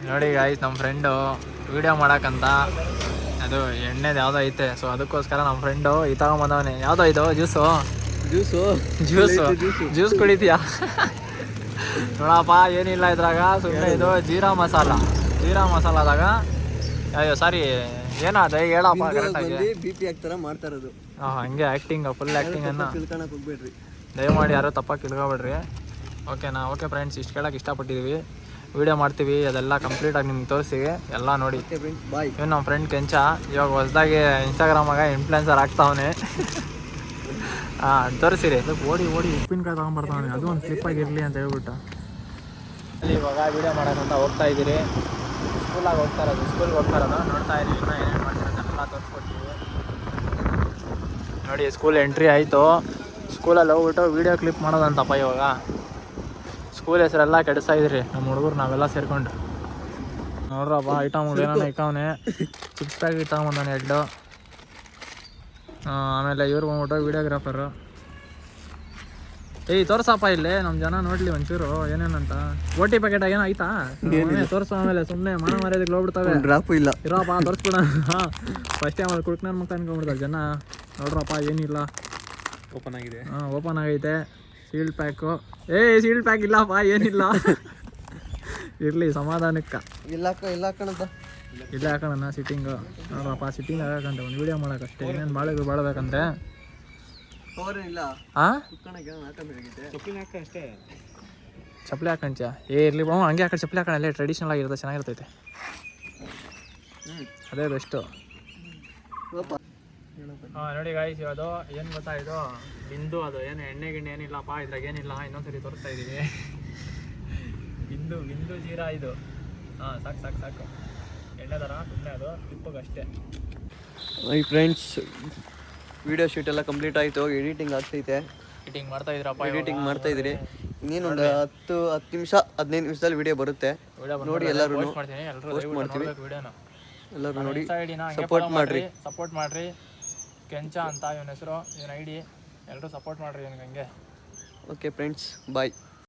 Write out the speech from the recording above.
ನೋಡಿ ಗಾಯ್ಸ್, ನಮ್ಮ friend video ಮಾಡಕ್ಕಂತ ಅದು ಎಣ್ಣೆದು ಯಾವುದೋ ಐತೆ. ಸೊ ಅದಕ್ಕೋಸ್ಕರ ನಮ್ಮ ಫ್ರೆಂಡು ಈ ತಗೊಂಬಂದವನೆ. ಯಾವುದೋ ಇದು ಜ್ಯೂಸ್ ಕುಡಿತೀಯಾ? ನೋಡಪ್ಪ, ಏನಿಲ್ಲ ಇದ್ರಾಗ, ಸುಮ್ಮನೆ ಇದು ಜೀರಾ ಮಸಾಲದಾಗ. ಅಯ್ಯೋ ಸಾರಿ, ಏನದ ಹೇಳಪ್ಪ ಕರೆಕ್ಟಾಗಿ. BP ಆಗ್ತಾರ ಮಾಡ್ತಾ ಇರೋದು. ಹಂಗೆ ಆ್ಯಕ್ಟಿಂಗ್, ಫುಲ್ ಆ್ಯಕ್ಟಿಂಗ್ ಅನ್ನ ತಿಳ್ಕೊಳಕ್ ಹೋಗ್ಬೇಡ್ರಿ ದಯಮಾಡಿ, ಯಾರೋ ತಪ್ಪಾಗಿ ತಿಳ್ಕೊಬೇಡ್ರಿ. ಓಕೆನಾ? ಓಕೆ ಫ್ರೆಂಡ್ಸ್, ಇಷ್ಟು ಕೇಳಕ್ಕೆ ಇಷ್ಟಪಟ್ಟಿದ್ದೀವಿ. ವೀಡಿಯೋ ಮಾಡ್ತೀವಿ, ಅದೆಲ್ಲ ಕಂಪ್ಲೀಟಾಗಿ ನಿಮ್ಗೆ ತೋರಿಸ್ತೀವಿ, ಎಲ್ಲ ನೋಡಿ. ಬಾಯ್. ಇವ್ನು ನಮ್ಮ ಫ್ರೆಂಡ್ ಕೆಂಚ, ಇವಾಗ ಹೊಸದಾಗಿ ಇನ್ಸ್ಟಾಗ್ರಾಮಾಗ ಇನ್ಫ್ಲುಯೆನ್ಸರ್ ಆಗ್ತಾವನೆ. ತೋರಿಸಿರಿ. ಓಡಿ ಉಪ್ಪಿನಕಾಯಿ ತೊಗೊಂಬರ್ತಾವನೆ, ಅದು ಒಂದು ಕ್ಲಿಪ್ಪಾಗಿರಲಿ ಅಂತ ಹೇಳ್ಬಿಟ್ಟು. ಅಲ್ಲಿ ಇವಾಗ ವೀಡಿಯೋ ಮಾಡೋಕ್ಕಂತ ಹೋಗ್ತಾ ಇದ್ದೀರಿ. ಸ್ಕೂಲ್ಗೆ ಹೋಗ್ತಾ ಇರೋದು ನೋಡ್ತಾ ಇದ್ದೀವಿ. ಇನ್ನೂ ಏನೇನು ಮಾಡ್ತಿರೋದೆಲ್ಲ ತೋರಿಸ್ಕೊಡ್ತೀವಿ ನೋಡಿ. ಸ್ಕೂಲ್ ಎಂಟ್ರಿ ಆಯಿತು. ಸ್ಕೂಲಲ್ಲಿ ಹೋಗ್ಬಿಟ್ಟು ವೀಡಿಯೋ ಕ್ಲಿಪ್ ಮಾಡೋದಂತಪ್ಪ ಇವಾಗ. ಸ್ಕೂಲ್ ಹೆಸರೆಲ್ಲ ಕೆಡಿಸ್ತಾ ಇದ್ದೀರಿ ನಮ್ಮ ಹುಡುಗರು, ನಾವೆಲ್ಲ ಸೇರ್ಕೊಂಡು. ನೋಡ್ರಪ್ಪ, ಐಟಮ್ ಏನೋ ಇಕ್ಕವನೆ. Chips packet ತಗೊಂಬಂದಾನೆ 2. ಆಮೇಲೆ ಇವ್ರು ಬಂದ್ಬಿಟ್ಟು ವೀಡಿಯೋಗ್ರಾಫರು. ತೋರ್ಸಪ್ಪ ಇಲ್ಲಿ ನಮ್ಮ ಜನ ನೋಡ್ಲಿ ಒಂಚೂರು ಏನೇನಂತ. OT ಪ್ಯಾಕೆಟ್ ಏನೋ ಆಯ್ತಾ? ತೋರಿಸು. ಆಮೇಲೆ ಸುಮ್ಮನೆ ಮನ ಮರ್ಯಾದಕ್ಕೆ ಹೋಗ್ಬಿಡ್ತಾವೆ. ಡ್ರಾಪು ಇಲ್ಲ ಇರಪ್ಪ, ತೋರಿಸ್ಬಿಡ. ಫಸ್ಟ್ ಟೈಮ್ ಅಲ್ಲಿ ಕುಡ್ಕ್ ನನ್ನ ಮಕ್ಕ ಅನ್ಕೊಂಡ್ಬಿಡ್ತಾರೆ ಜನ. ನೋಡ್ರಪ್ಪ, ಏನಿಲ್ಲ, ಓಪನ್ ಆಗಿದೆ. ಓಪನ್ ಆಗೈತೆ. Sealed pack. ಸೀಲ್ಡ್ ಪ್ಯಾಕ್ ಇಲ್ಲಪ್ಪ, ಏನಿಲ್ಲ. ಇರಲಿ ಸಮಾಧಾನಕ್ಕೆ. ಇಲ್ಲ ಕಣದ, ಇಲ್ಲ ಹಾಕೋಣ ಸಿಟ್ಟಿಂಗು. ನೋಡ್ರಪ್ಪ, ಸಿಟ್ಟಿಂಗ್ ಹಾಕಂತೆ ಒಂದು ವೀಡಿಯೋ ಮಾಡೋಕ್ಕಷ್ಟೇ. ಏನೇನು ಬಾಳಬೇಕಂದ್ರೆ ಚಪ್ಪಲಿ ಹಾಕಂಚ. ಇರ್ಲಿ ಹಂಗೆ ಹಾಕೊಂಡು ಚಪ್ಪಲಿ ಹಾಕೋಣ. ಟ್ರೆಡಿಷನಲ್ ಆಗಿರುತ್ತೆ, ಚೆನ್ನಾಗಿರ್ತೈತೆ. ಅದೇ ಬೆಸ್ಟು. ನೋಡಿ ಗಾಯ್ಸ್, ಅದು ಏನು ಗೊತ್ತಾ, ಇದು ಬಿಂದು. ಅದು ಏನು ಎಣ್ಣೆ ಗಿಣ್ಣೆ ಏನಿಲ್ಲಪ್ಪ ಇದ್ರಾಗ, ಏನಿಲ್ಲ. ಇನ್ನೊಂದ್ಸರಿ ತೋರಿಸ್ತಾ ಇದ್ದೀವಿ. ಬಿಂದು ಜೀರಾ ಇದು. ಸಾಕು ಎಣ್ಣೆ ಥರ, ಸುಮ್ಮನೆ ಅದು ಟಿಪ್ಪಗಷ್ಟೇ. ಮೈ ಫ್ರೆಂಡ್ಸ್, ವಿಡಿಯೋ ಶೂಟ್ ಎಲ್ಲ ಕಂಪ್ಲೀಟ್ ಆಯಿತು. ಎಡಿಟಿಂಗ್ ಆಗ್ತೈತೆ. ಎಡಿಟಿಂಗ್ ಮಾಡ್ತಾ ಇದ್ದೀರಿ. ಇನ್ನೇನೊಂದು 10 ನಿಮಿಷ 15 ನಿಮಿಷದಲ್ಲಿ ವಿಡಿಯೋ ಬರುತ್ತೆ. ನೋಡಿ, ಎಲ್ಲರೂ ಪೋಸ್ಟ್ ಮಾಡ್ತೀವಿ. ಎಲ್ಲರೂ ನೋಡಿ ಸಪೋರ್ಟ್ ಮಾಡಿರಿ. ಕೆಂಚ ಅಂತ ಇವನ ಹೆಸರು, ಇವನ ID. ಎಲ್ಲರೂ ಸಪೋರ್ಟ್ ಮಾಡಿರಿ ಇವನಿಗೆ. ಹಂಗೆ. ಓಕೆ ಫ್ರೆಂಡ್ಸ್, ಬಾಯ್.